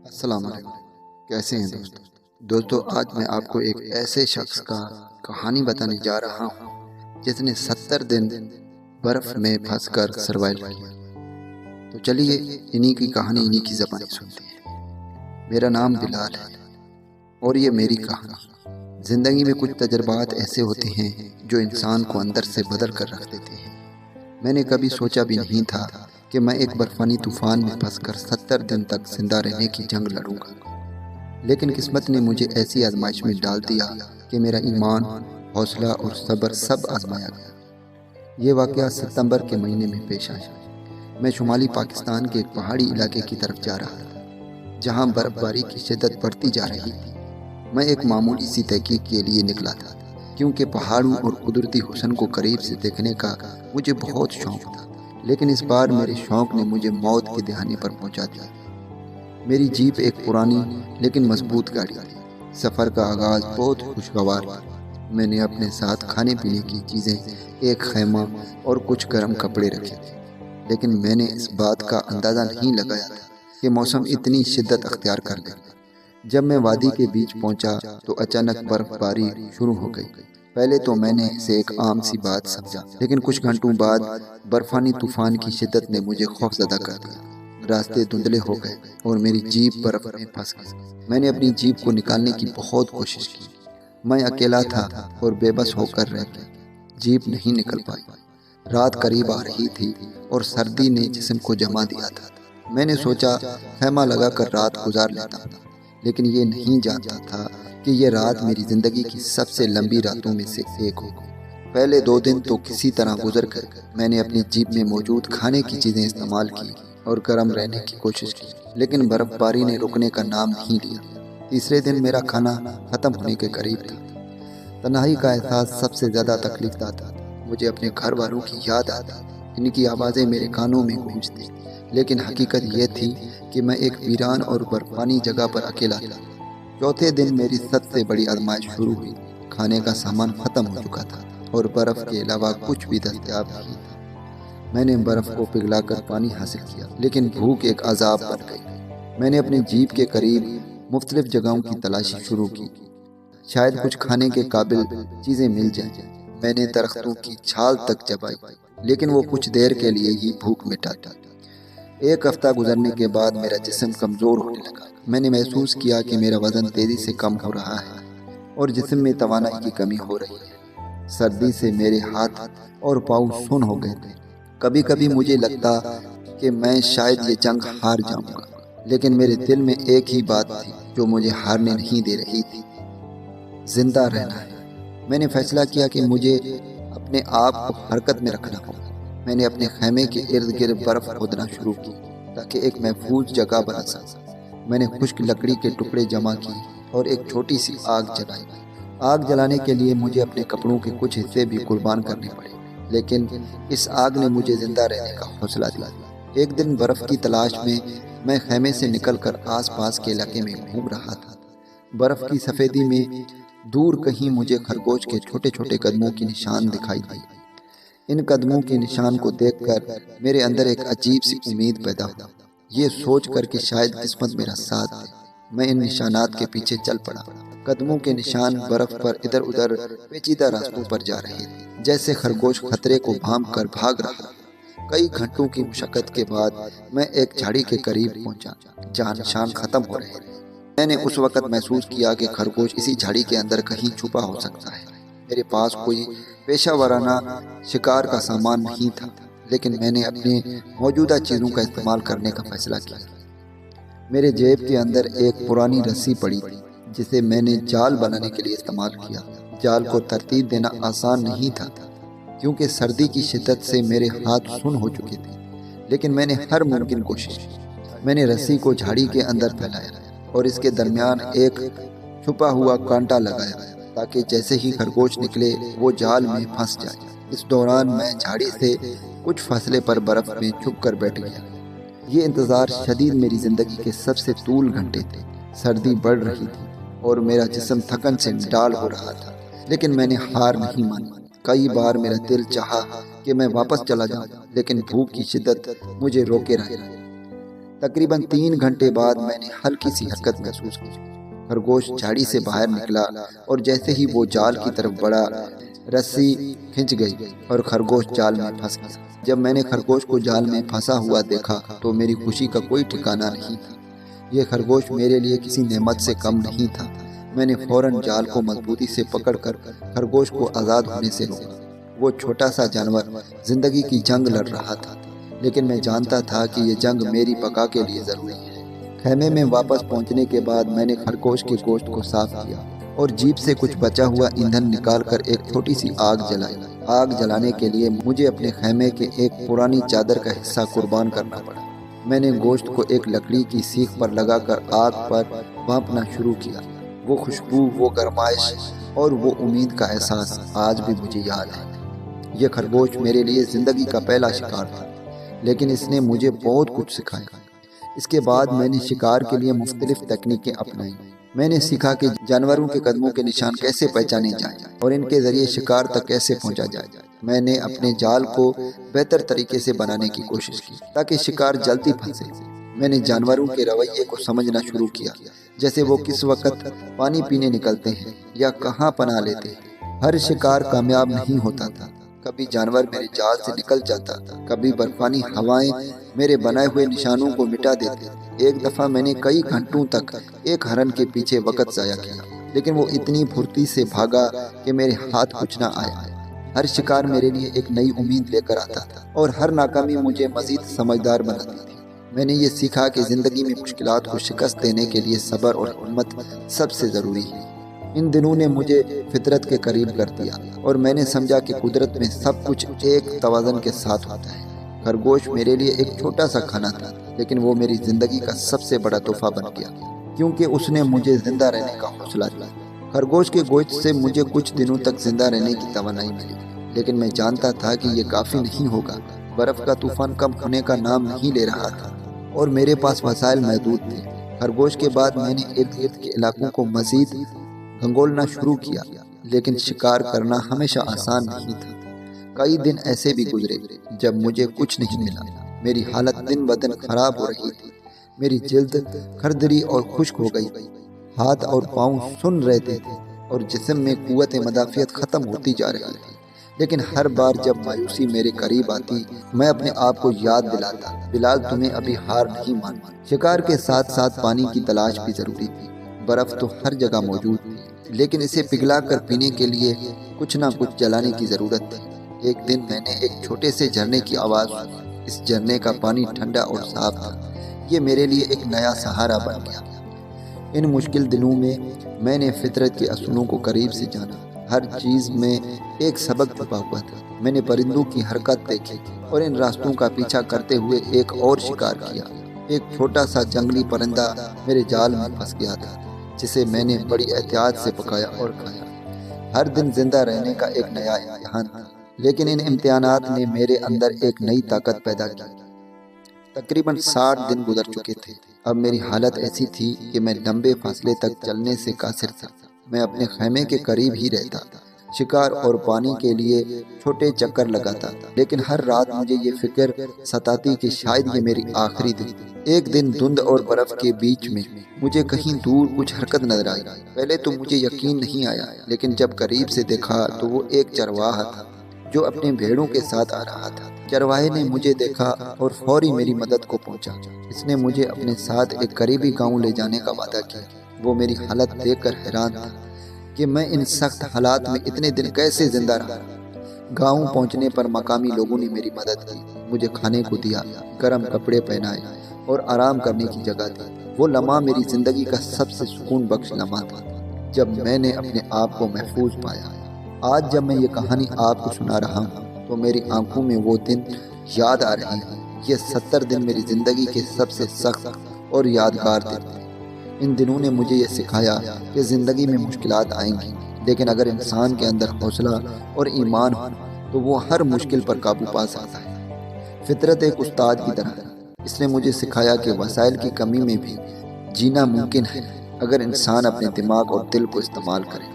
السلام علیکم، کیسے ہیں دوستو آج میں آپ کو ایک ایسے شخص کا کہانی بتانے جا رہا ہوں جس نے 70 دن برف میں پھنس کر سروائیو کیا۔ تو چلیے انہی کی کہانی انہی کی زبانی سنتے ہیں۔ میرا نام بلال ہے اور یہ میری کہانی۔ زندگی میں کچھ تجربات ایسے ہوتے ہیں جو انسان کو اندر سے بدل کر رکھ دیتے ہیں۔ میں نے کبھی سوچا بھی نہیں تھا کہ میں ایک برفانی طوفان میں پھنس کر 70 دن تک زندہ رہنے کی جنگ لڑوں گا، لیکن قسمت نے مجھے ایسی آزمائش میں ڈال دیا کہ میرا ایمان، حوصلہ اور صبر سب آزمایا گیا۔ یہ واقعہ ستمبر کے مہینے میں پیش آیا۔ میں شمالی پاکستان کے ایک پہاڑی علاقے کی طرف جا رہا تھا جہاں برف باری کی شدت بڑھتی جا رہی تھی۔ میں ایک معمولی سی تحقیق کے لیے نکلا تھا کیونکہ پہاڑوں اور قدرتی حسن کو قریب سے دیکھنے کا مجھے بہت شوق تھا، لیکن اس بار میرے شوق نے مجھے موت کے دہانے پر پہنچا دیا۔ میری جیپ ایک پرانی لیکن مضبوط گاڑی تھی۔ سفر کا آغاز بہت خوشگوار تھا۔ میں نے اپنے ساتھ کھانے پینے کی چیزیں، ایک خیمہ اور کچھ گرم کپڑے رکھے تھے، لیکن میں نے اس بات کا اندازہ نہیں لگایا تھا کہ موسم اتنی شدت اختیار کر لے۔ جب میں وادی کے بیچ پہنچا تو اچانک برف باری شروع ہو گئی۔ پہلے تو میں نے اسے ایک عام سی بات سمجھا، لیکن کچھ گھنٹوں بعد برفانی طوفان کی شدت نے مجھے خوفزدہ کر دیا۔ راستے دھندلے ہو گئے اور میری جیپ برف میں پھنس گئی۔ میں نے اپنی جیپ کو نکالنے کی بہت کوشش کی۔ میں اکیلا تھا اور بے بس ہو کر رہ گیا۔ جیپ نہیں نکل پائی۔ رات قریب آ رہی تھی اور سردی نے جسم کو جما دیا تھا۔ میں نے سوچا خیمہ لگا کر رات گزار لیتا تھا، لیکن یہ نہیں جانتا تھا کہ یہ رات میری زندگی کی سب سے لمبی راتوں میں سے ایک ہو۔ پہلے 2 دن تو کسی طرح گزر گئے۔ میں نے اپنی جیپ میں موجود کھانے کی چیزیں استعمال کی اور گرم رہنے کی کوشش کی، لیکن برف باری نے رکنے کا نام نہیں لیا۔ تیسرے دن میرا کھانا ختم ہونے کے قریب تھا۔ تنہائی کا احساس سب سے زیادہ تکلیف دہ تھا۔ مجھے اپنے گھر والوں کی یاد آتی، ان کی آوازیں میرے کانوں میں گونجتی، لیکن حقیقت یہ تھی کہ میں ایک ویران اور برفانی جگہ پر اکیلا تھا۔ چوتھے دن میری سب سے بڑی آزمائش شروع ہوئی۔ کھانے کا سامان ختم ہو چکا تھا اور برف کے علاوہ کچھ بھی دستیاب نہیں تھا۔ میں نے برف کو پگھلا کر پانی حاصل کیا، لیکن بھوک ایک عذاب بن گئی۔ میں نے اپنی جیپ کے قریب مختلف جگہوں کی تلاشی شروع کی، شاید کچھ کھانے کے قابل چیزیں مل جائیں۔ میں نے درختوں کی چھال تک چبائی، لیکن وہ کچھ دیر کے لیے ہی بھوک مٹاتی۔ ایک ہفتہ گزرنے کے بعد میرا جسم کمزور ہونے لگا۔ میں نے محسوس کیا کہ میرا وزن تیزی سے کم ہو رہا ہے اور جسم میں توانائی کی کمی ہو رہی ہے۔ سردی سے میرے ہاتھ اور پاؤں سن ہو گئے تھے۔ کبھی کبھی مجھے لگتا کہ میں شاید یہ جنگ ہار جاؤں گا، لیکن میرے دل میں ایک ہی بات تھی جو مجھے ہارنے نہیں دے رہی تھی: زندہ رہنا ہے۔ میں نے فیصلہ کیا کہ مجھے اپنے آپ کو حرکت میں رکھنا ہوگا۔ میں نے اپنے خیمے کے ارد گرد برف کھودنا شروع کی تاکہ ایک محفوظ جگہ بنا سکوں۔ میں نے خشک لکڑی کے ٹکڑے جمع کیے اور ایک چھوٹی سی آگ جلائی۔ آگ جلانے کے لیے مجھے اپنے کپڑوں کے کچھ حصے بھی قربان کرنے پڑے، لیکن اس آگ نے مجھے زندہ رہنے کا حوصلہ دیا۔ ایک دن برف کی تلاش میں خیمے سے نکل کر آس پاس کے علاقے میں گھوم رہا تھا۔ برف کی سفیدی میں دور کہیں مجھے خرگوش کے چھوٹے چھوٹے قدموں کی نشان دکھائی دی۔ ان قدموں کے نشان کو دیکھ کر میرے اندر ایک عجیب سی امید پیدا ہوئی، یہ سوچ کر کہ شاید قسمت میرا ساتھ دے۔ میں ان نشانات کے پیچھے چل پڑا۔ قدموں کے نشان برف پر ادھر ادھر پیچیدہ راستوں پر جا رہے تھے، جیسے خرگوش خطرے کو بھانپ کر بھاگ رہا۔ کئی گھنٹوں کی مشقت کے بعد میں ایک جھاڑی کے قریب پہنچا جہاں نشان ختم ہو رہے تھے۔ میں نے اس وقت محسوس کیا کہ خرگوش اسی جھاڑی کے اندر کہیں چھپا ہو سکتا ہے۔ میرے پاس کوئی پیشہ ورانہ شکار کا سامان نہیں تھا، لیکن میں نے اپنے موجودہ چیزوں کا استعمال کرنے کا فیصلہ کیا۔ میرے جیب کے اندر ایک پرانی رسی پڑی تھی جسے میں نے جال بنانے کے لیے استعمال کیا۔ جال کو ترتیب دینا آسان نہیں تھا کیونکہ سردی کی شدت سے میرے ہاتھ سن ہو چکے تھے، لیکن میں نے ہر ممکن کوشش کی۔ میں نے رسی کو جھاڑی کے اندر پھیلایا اور اس کے درمیان ایک چھپا ہوا کانٹا لگایا تاکہ جیسے ہی خرگوش نکلے وہ جال میں پھنس جائے۔ اس دوران میں جھاڑی سے کچھ فاصلے پر برف میں چھپ کر بیٹھ گیا۔ یہ انتظار شدید میری زندگی کے سب سے طول گھنٹے تھے۔ سردی بڑھ رہی تھی اور میرا جسم تھکن سے ڈال ہو رہا تھا، لیکن میں نے ہار نہیں مانی۔ کئی بار میرا دل چاہا کہ میں واپس چلا جاؤں، لیکن بھوک کی شدت مجھے روکے رہی۔ تقریباً 3 گھنٹے بعد میں نے ہلکی سی حرکت محسوس کی۔ خرگوش جھاڑی سے باہر نکلا اور جیسے ہی وہ جال کی طرف بڑھا، رسی کھنچ گئی اور خرگوش جال میں پھنس گیا۔ جب میں نے خرگوش کو جال میں پھنسا ہوا دیکھا تو میری خوشی کا کوئی ٹھکانہ نہیں تھا۔ یہ خرگوش میرے لیے کسی نعمت سے کم نہیں تھا۔ میں نے فوراً جال کو مضبوطی سے پکڑ کر خرگوش کو آزاد ہونے سے روکا۔ وہ چھوٹا سا جانور زندگی کی جنگ لڑ رہا تھا، لیکن میں جانتا تھا کہ یہ جنگ میری بقا کے لیے ضروری ہے۔ خیمے میں واپس پہنچنے کے بعد میں نے خرگوش کے گوشت کو صاف کیا اور جیپ سے کچھ بچا ہوا ایندھن نکال کر ایک چھوٹی سی آگ جلائی۔ آگ جلانے کے لیے مجھے اپنے خیمے کے ایک پرانی چادر کا حصہ قربان کرنا پڑا۔ میں نے گوشت کو ایک لکڑی کی سیخ پر لگا کر آگ پر بھونپنا شروع کیا۔ وہ خوشبو، وہ گرمائش اور وہ امید کا احساس آج بھی مجھے یاد ہے۔ یہ خرگوش میرے لیے زندگی کا پہلا شکار تھا، لیکن اس نے مجھے بہت کچھ سکھایا۔ اس کے بعد میں نے شکار کے لیے مختلف تکنیکیں اپنائیں۔ میں نے سیکھا کہ جانوروں کے قدموں کے نشان کیسے پہچانے جائیں اور ان کے ذریعے شکار تک کیسے پہنچا جائے۔ میں نے اپنے جال کو بہتر طریقے سے بنانے کی کوشش کی تاکہ شکار جلدی پھنسے۔ میں نے جانوروں کے رویے کو سمجھنا شروع کیا، جیسے وہ کس وقت پانی پینے نکلتے ہیں یا کہاں پناہ لیتے ہیں۔ ہر شکار کامیاب نہیں ہوتا تھا۔ کبھی جانور میرے جال سے نکل جاتا تھا، کبھی برفانی ہوائیں میرے بنائے ہوئے نشانوں کو مٹا دیتے۔ ایک دفعہ میں نے کئی گھنٹوں تک ایک ہرن کے پیچھے وقت ضائع کیا، لیکن وہ اتنی پھرتی سے بھاگا کہ میرے ہاتھ کچھ نہ آیا۔ ہر شکار میرے لیے ایک نئی امید لے کر آتا تھا اور ہر ناکامی مجھے مزید سمجھدار بناتی تھی۔ میں نے یہ سیکھا کہ زندگی میں مشکلات کو شکست دینے کے لیے صبر اور ہمت سب سے ضروری ہے۔ ان دنوں نے مجھے فطرت کے قریب کر دیا اور میں نے سمجھا کہ قدرت میں سب کچھ ایک توازن کے ساتھ ہوتا ہے۔ خرگوش میرے لیے ایک چھوٹا سا کھانا تھا، لیکن وہ میری زندگی کا سب سے بڑا تحفہ بن گیا، کیونکہ اس نے مجھے زندہ رہنے کا حوصلہ دیا۔ خرگوش کے گوشت سے مجھے کچھ دنوں تک زندہ رہنے کی توانائی ملی، لیکن میں جانتا تھا کہ یہ کافی نہیں ہوگا۔ برف کا طوفان کم ہونے کا نام نہیں لے رہا تھا اور میرے پاس وسائل محدود تھے۔ خرگوش کے بعد میں نے ارد گرد کے علاقوں کو مزید گھنگولنا شروع کیا، لیکن شکار کرنا ہمیشہ آسان نہیں تھا۔ کئی دن ایسے بھی گزرے جب مجھے کچھ نہیں ملا۔ میری حالت دن بدن خراب ہو رہی تھی۔ میری جلد کھردری اور خشک ہو گئی، ہاتھ اور پاؤں سن رہتے تھے اور جسم میں قوت مدافعت ختم ہوتی جا رہی تھی۔ لیکن ہر بار جب مایوسی میرے قریب آتی، میں اپنے آپ کو یاد دلاتا، بلال تمہیں ابھی ہار نہیں ماننا۔ شکار کے ساتھ ساتھ پانی کی تلاش بھی ضروری تھی۔ برف تو ہر جگہ موجود تھی، لیکن اسے پگھلا کر پینے کے لیے کچھ نہ کچھ جلانے کی ضرورت تھی۔ ایک دن میں نے ایک چھوٹے سے جھرنے کی آواز سنی۔ اس جھرنے کا پانی ٹھنڈا اور صاف تھا۔ یہ میرے لیے ایک نیا سہارا بن گیا۔ ان مشکل دنوں میں نے فطرت کے اصولوں کو قریب سے جانا۔ ہر چیز میں ایک سبق چھپا ہوا تھا۔ میں نے پرندوں کی حرکت دیکھی اور ان راستوں کا پیچھا کرتے ہوئے ایک اور شکار کیا۔ ایک چھوٹا سا جنگلی پرندہ میرے جال میں پھنس گیا تھا، جسے میں نے بڑی احتیاط سے پکایا اور کھایا۔ ہر دن زندہ رہنے کا ایک نیا امتحان تھا، لیکن ان امتحانات نے میرے اندر ایک نئی طاقت پیدا کی۔ تقریباً 60 دن گزر چکے تھے۔ اب میری حالت ایسی تھی کہ میں لمبے فاصلے تک چلنے سے قاصر تھا۔ میں اپنے خیمے کے قریب ہی رہتا، شکار اور پانی کے لیے چھوٹے چکر لگاتا، لیکن ہر رات مجھے یہ فکر ستاتی کہ شاید یہ میری آخری دن۔ ایک دن دھند اور برف کے بیچ میں مجھے کہیں دور کچھ حرکت نظر آئی۔ پہلے تو مجھے یقین نہیں آیا، لیکن جب قریب سے دیکھا تو وہ ایک چرواہا تھا جو اپنے بھیڑوں کے ساتھ آ رہا تھا۔ چرواہے نے مجھے دیکھا اور فوری میری مدد کو پہنچا۔ اس نے مجھے اپنے ساتھ ایک قریبی گاؤں لے جانے کا وعدہ کیا۔ وہ میری حالت دیکھ کر حیران تھا کہ میں ان سخت حالات میں اتنے دن کیسے زندہ رہا۔ گاؤں پہنچنے پر مقامی لوگوں نے میری مدد کی، مجھے کھانے کو دیا، گرم کپڑے پہنائے اور آرام کرنے کی جگہ دی۔ وہ لمحہ میری زندگی کا سب سے سکون بخش لمحہ تھا جب میں نے اپنے آپ کو محفوظ پایا۔ آج جب میں یہ کہانی آپ کو سنا رہا ہوں تو میری آنکھوں میں وہ دن یاد آ رہے ہیں۔ یہ 70 دن میری زندگی کے سب سے سخت اور یادگار دن تھے۔ ان دنوں نے مجھے یہ سکھایا کہ زندگی میں مشکلات آئیں گی، لیکن اگر انسان کے اندر حوصلہ اور ایمان ہو تو وہ ہر مشکل پر قابو پا سکتا ہے۔ فطرت ایک استاد کی طرح ہے۔ اس نے مجھے سکھایا کہ وسائل کی کمی میں بھی جینا ممکن ہے اگر انسان اپنے دماغ اور دل کو استعمال کرے۔